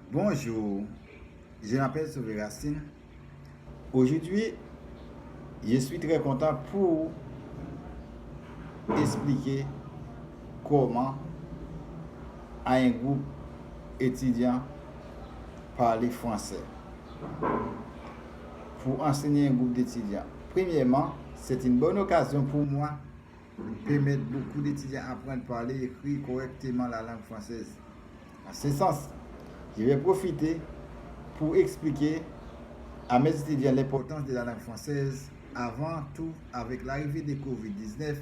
Bonjour, je m'appelle Sauvé Racine. Aujourd'hui, je suis très content pour expliquer comment à un groupe étudiant parler français. Pour enseigner un groupe d'étudiants. Premièrement, c'est une bonne occasion pour moi de permettre beaucoup d'étudiants à apprendre à parler et écrire correctement la langue française. En ce sens, je vais profiter pour expliquer à mes étudiants l'importance de la langue française. Avant tout, avec l'arrivée de Covid-19,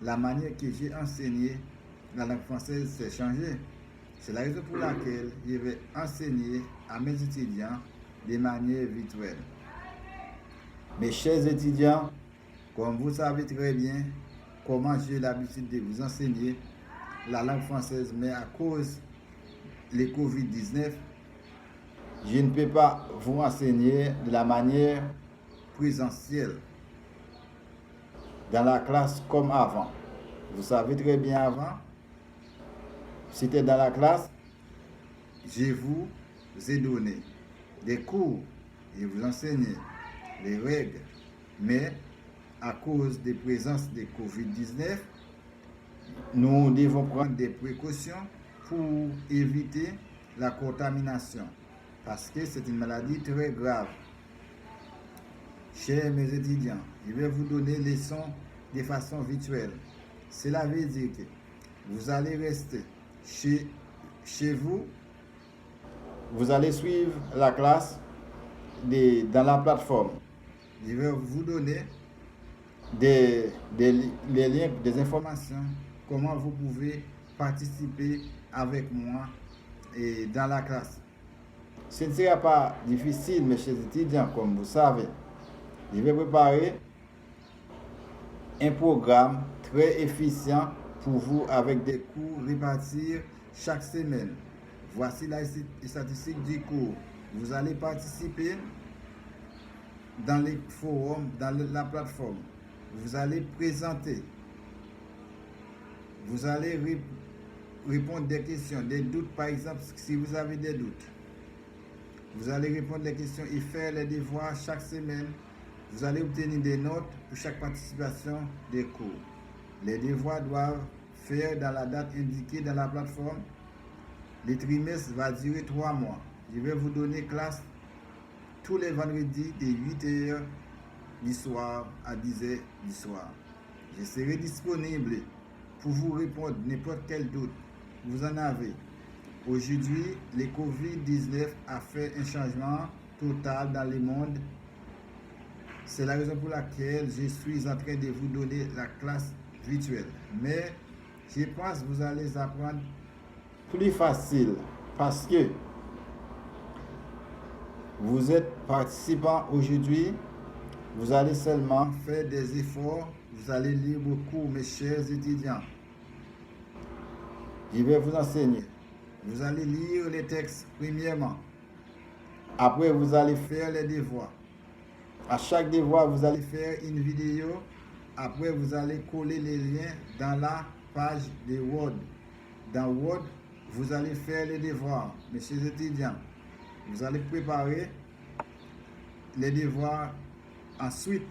la manière que j'ai enseigné la langue française s'est changée. C'est la raison pour laquelle je vais enseigner à mes étudiants de manière virtuelle. Mes chers étudiants, comme vous savez très bien comment j'ai l'habitude de vous enseigner la langue française, mais à cause de Covid-19, je ne peux pas vous enseigner de la manière présentielle dans la classe comme avant. Vous savez très bien avant, c'était dans la classe, je vous ai donné des cours, je vous enseignais les règles, mais à cause des présences de Covid-19, nous devons prendre des précautions pour éviter la contamination, parce que c'est une maladie très grave. Chers mes étudiants, je vais vous donner les leçons de façon virtuelle. Cela veut dire que vous allez rester chez vous, vous allez suivre la classe dans la plateforme. Je vais vous donner les liens, des informations, comment vous pouvez participer avec moi et dans la classe. Ce ne sera pas difficile, mes chers étudiants, comme vous savez. Je vais préparer un programme très efficient pour vous avec des cours répartis chaque semaine. Voici la statistique du cours. Vous allez participer dans les forums, dans la plateforme. Vous allez présenter. Vous allez répondre des questions, des doutes par exemple, si vous avez des doutes. Vous allez répondre les questions et faire les devoirs chaque semaine. Vous allez obtenir des notes pour chaque participation des cours. Les devoirs doivent faire dans la date indiquée dans la plateforme. Le trimestre va durer 3 mois. Je vais vous donner classe tous les vendredis de 8h du soir à 10h du soir. Je serai disponible pour vous répondre n'importe quel doute vous en avez. Aujourd'hui, le Covid-19 a fait un changement total dans le monde. C'est la raison pour laquelle je suis en train de vous donner la classe virtuelle. Mais je pense que vous allez apprendre plus facile parce que vous êtes participant aujourd'hui. Vous allez seulement faire des efforts. Vous allez lire beaucoup, mes chers étudiants. Je vais vous enseigner. Vous allez lire les textes premièrement. Après, vous allez faire les devoirs. À chaque devoir, vous allez faire une vidéo. Après, vous allez coller les liens dans la page de Word. Dans Word, vous allez faire les devoirs. Mes chers étudiants, vous allez préparer les devoirs. Ensuite,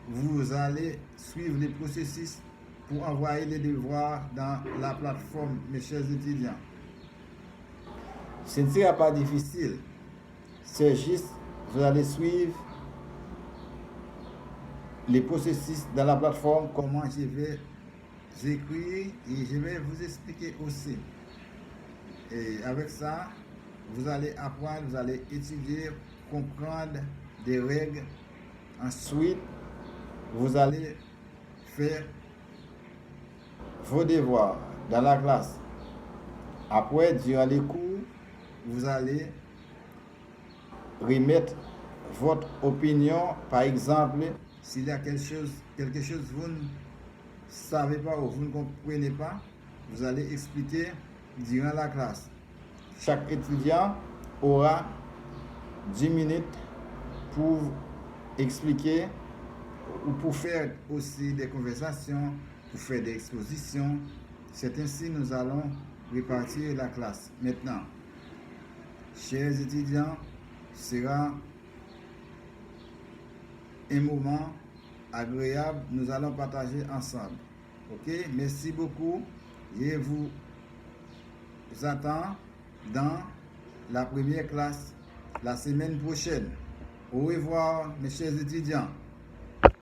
vous allez suivre les processus pour envoyer les devoirs dans la plateforme, mes chers étudiants. Ce ne sera pas difficile. C'est juste, vous allez suivre les processus dans la plateforme, comment je vais écrire et je vais vous expliquer aussi. Et avec ça, vous allez apprendre, vous allez étudier, comprendre des règles. Ensuite, vous allez faire vos devoirs dans la classe. Après, durant les cours, vous allez remettre votre opinion. Par exemple, s'il y a quelque chose vous ne savez pas ou vous ne comprenez pas, vous allez expliquer durant la classe. Chaque étudiant aura 10 minutes pour expliquer ou pour faire aussi des conversations, pour faire des expositions. C'est ainsi que nous allons répartir la classe. Maintenant, chers étudiants, sera un moment agréable. Nous allons partager ensemble. Ok, merci beaucoup. Je vous attends dans la première classe la semaine prochaine. Au revoir, mes chers étudiants.